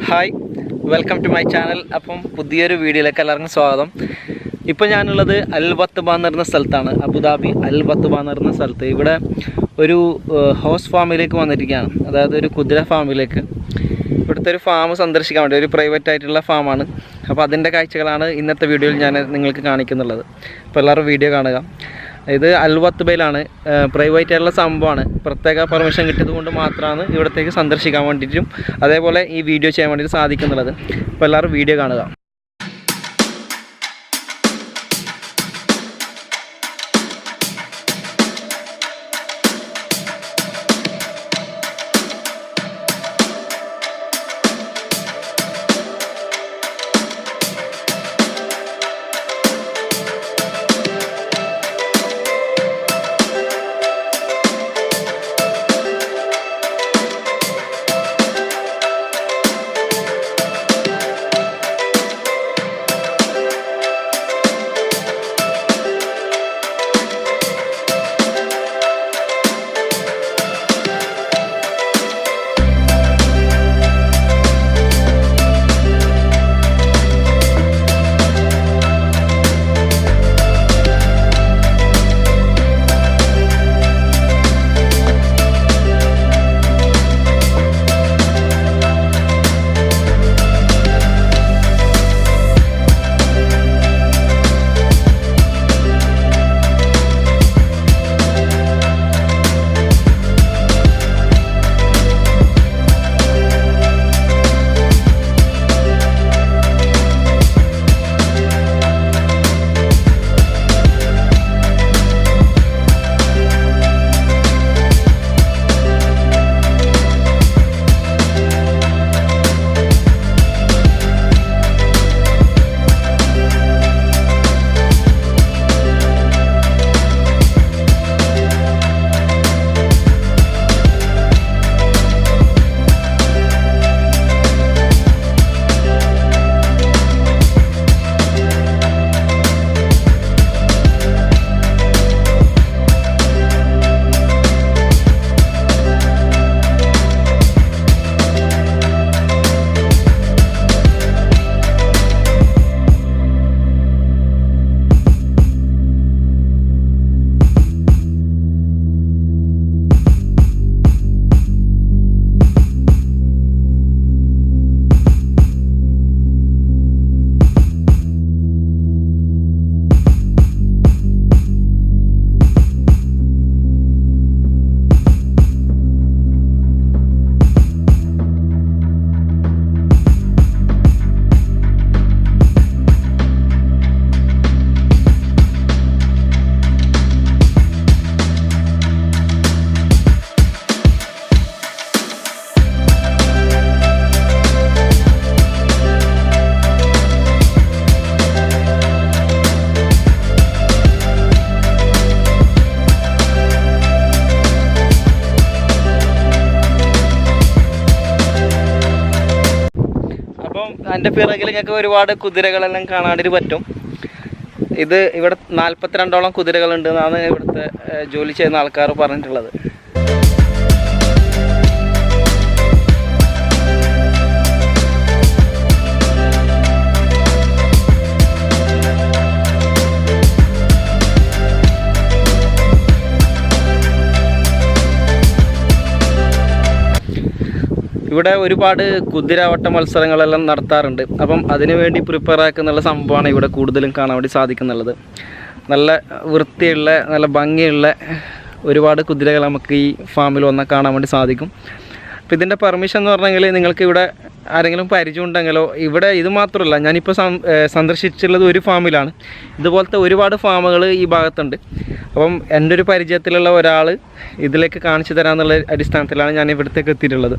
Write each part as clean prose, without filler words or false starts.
Hi, welcome to my channel. അപ്പം പുതിയൊരു വീഡിയോയിലേക്ക് എല്ലാവർക്കും സ്വാഗതം. ഇപ്പോൾ ഞാനുള്ളത് അൽ ബത്തബ എന്ന് പറയുന്ന സ്ഥലത്താണ്, അബുദാബി അൽ ബത്തബ എന്ന് പറയുന്ന സ്ഥലത്ത്. ഇവിടെ ഒരു ഹോസ് ഫാമിലേക്ക് വന്നിരിക്കുകയാണ്, അതായത് ഒരു കുതിര ഫാമിലേക്ക്. ഇവിടുത്തെ ഒരു ഫാം സന്ദർശിക്കാൻ വേണ്ടി, ഒരു പ്രൈവറ്റ് ആയിട്ടുള്ള ഫാമാണ്. അപ്പോൾ അതിൻ്റെ കാഴ്ചകളാണ് ഇന്നത്തെ വീഡിയോയിൽ ഞാൻ നിങ്ങൾക്ക് കാണിക്കുന്നുള്ളത്. അപ്പോൾ എല്ലാവരും വീഡിയോ കാണുക. ഇത് അൽ ബത്തബയിലാണ്, പ്രൈവറ്റ് ആയിട്ടുള്ള സംഭവമാണ്. പ്രത്യേക പെർമിഷൻ കിട്ടിയത് കൊണ്ട് മാത്രമാണ് ഇവിടത്തേക്ക് സന്ദർശിക്കാൻ വേണ്ടിയിട്ടും അതേപോലെ ഈ വീഡിയോ ചെയ്യാൻ വേണ്ടിയിട്ട് സാധിക്കുന്നുള്ളത്. അപ്പോൾ എല്ലാവരും വീഡിയോ കാണുക. എൻ്റെ പിറകിൽ നിങ്ങൾക്ക് ഒരുപാട് കുതിരകളെല്ലാം കാണാനൊരു പറ്റും. ഇവിടെ 42ഓളം കുതിരകളുണ്ടെന്നാണ് ഇവിടുത്തെ ജോലി ചെയ്യുന്ന ആൾക്കാർ പറഞ്ഞിട്ടുള്ളത്. ഇവിടെ ഒരുപാട് കുതിരവട്ട മത്സരങ്ങളെല്ലാം നടത്താറുണ്ട്. അപ്പം അതിനുവേണ്ടി പ്രിപ്പയർ ആക്കുന്നുള്ള സംഭവമാണ് ഇവിടെ കൂടുതലും കാണാൻ വേണ്ടി സാധിക്കുന്നുള്ളത്. നല്ല വൃത്തിയുള്ള, നല്ല ഭംഗിയുള്ള ഒരുപാട് കുതിരകൾ നമുക്ക് ഈ ഫാമിൽ വന്നാൽ കാണാൻ വേണ്ടി സാധിക്കും. അപ്പോൾ ഇതിൻ്റെ പെർമിഷൻ എന്ന് പറഞ്ഞെങ്കിൽ നിങ്ങൾക്ക് ഇവിടെ ആരെങ്കിലും പരിചയം ഉണ്ടെങ്കിലോ, ഇവിടെ ഇത് മാത്രമല്ല, ഞാനിപ്പോൾ സന്ദർശിച്ചുള്ളത് ഒരു ഫാമിലാണ്. ഇതുപോലത്തെ ഒരുപാട് ഫാമുകൾ ഈ ഭാഗത്തുണ്ട്. അപ്പം എൻ്റെ ഒരു പരിചയത്തിലുള്ള ഒരാൾ ഇതിലേക്ക് കാണിച്ചു തരാമെന്നുള്ള അടിസ്ഥാനത്തിലാണ് ഞാൻ ഇവിടത്തേക്ക് എത്തിയിട്ടുള്ളത്.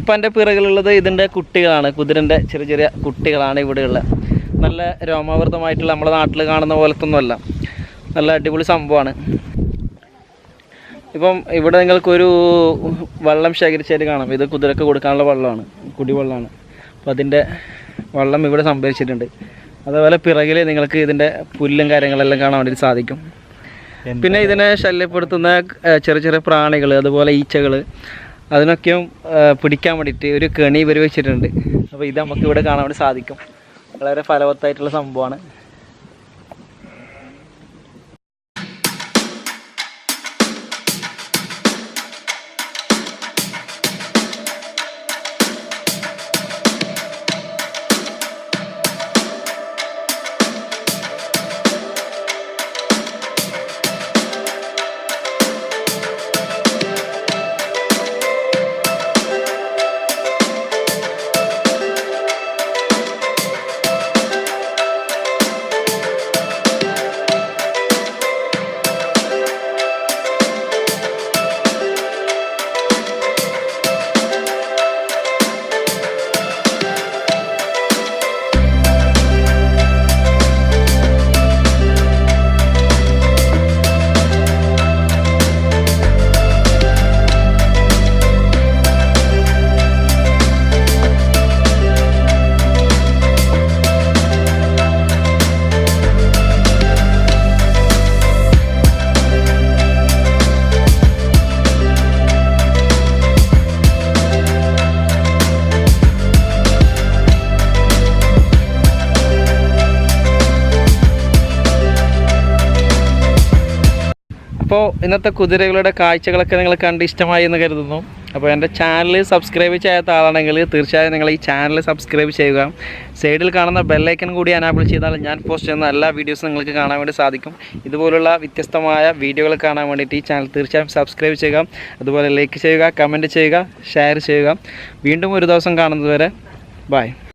ഇപ്പം എൻ്റെ പിറകിലുള്ളത് ഇതിൻ്റെ കുട്ടികളാണ്, കുതിരൻ്റെ ചെറിയ ചെറിയ കുട്ടികളാണ് ഇവിടെയുള്ള. നല്ല രോമാവൃതമായിട്ടുള്ള നമ്മുടെ നാട്ടിൽ കാണുന്ന പോലത്തൊന്നുമല്ല, നല്ല അടിപൊളി സംഭവമാണ്. ഇപ്പം ഇവിടെ നിങ്ങൾക്കൊരു വെള്ളം ശേഖരിച്ചാൽ കാണാം, ഇത് കുതിരക്ക് കൊടുക്കാനുള്ള വെള്ളമാണ്, കുടിവെള്ളമാണ്. അപ്പോൾ അതിൻ്റെ വെള്ളം ഇവിടെ സംഭരിച്ചിട്ടുണ്ട്. അതേപോലെ പിറകിൽ നിങ്ങൾക്ക് ഇതിൻ്റെ പുല്ലും കാര്യങ്ങളെല്ലാം കാണാൻ വേണ്ടി സാധിക്കും. പിന്നെ ഇതിനെ ശല്യപ്പെടുത്തുന്ന ചെറിയ ചെറിയ പ്രാണികൾ, അതുപോലെ ഈച്ചകൾ, അതിനൊക്കെയും പിടിക്കാൻ വേണ്ടിയിട്ട് ഒരു കെണി ഇവർ വെച്ചിട്ടുണ്ട്. അപ്പോൾ ഇത് നമുക്ക് ഇവിടെ കാണാൻ വേണ്ടി സാധിക്കും. വളരെ ഫലവത്തായിട്ടുള്ള സംഭവമാണ്. അപ്പോൾ ഇന്നത്തെ കുതിരകളുടെ കാഴ്ചകളൊക്കെ നിങ്ങൾ കണ്ട് ഇഷ്ടമായി എന്ന് കരുതുന്നു. അപ്പോൾ എൻ്റെ ചാനൽ സബ്സ്ക്രൈബ് ചെയ്യാത്ത ആളാണെങ്കിൽ തീർച്ചയായും നിങ്ങൾ ഈ ചാനൽ സബ്സ്ക്രൈബ് ചെയ്യുക. സൈഡിൽ കാണുന്ന ബെല്ലൈക്കൺ കൂടി എനാബിൾ ചെയ്താൽ ഞാൻ പോസ്റ്റ് ചെയ്യുന്ന എല്ലാ വീഡിയോസും നിങ്ങൾക്ക് കാണാൻ വേണ്ടി സാധിക്കും. ഇതുപോലുള്ള വ്യത്യസ്തമായ വീഡിയോകൾ കാണാൻ വേണ്ടിയിട്ട് ഈ ചാനൽ തീർച്ചയായും സബ്സ്ക്രൈബ് ചെയ്യുക. അതുപോലെ ലൈക്ക് ചെയ്യുക, കമൻറ്റ് ചെയ്യുക, ഷെയർ ചെയ്യുക. വീണ്ടും ഒരു ദിവസം കാണുന്നതുവരെ ബൈ.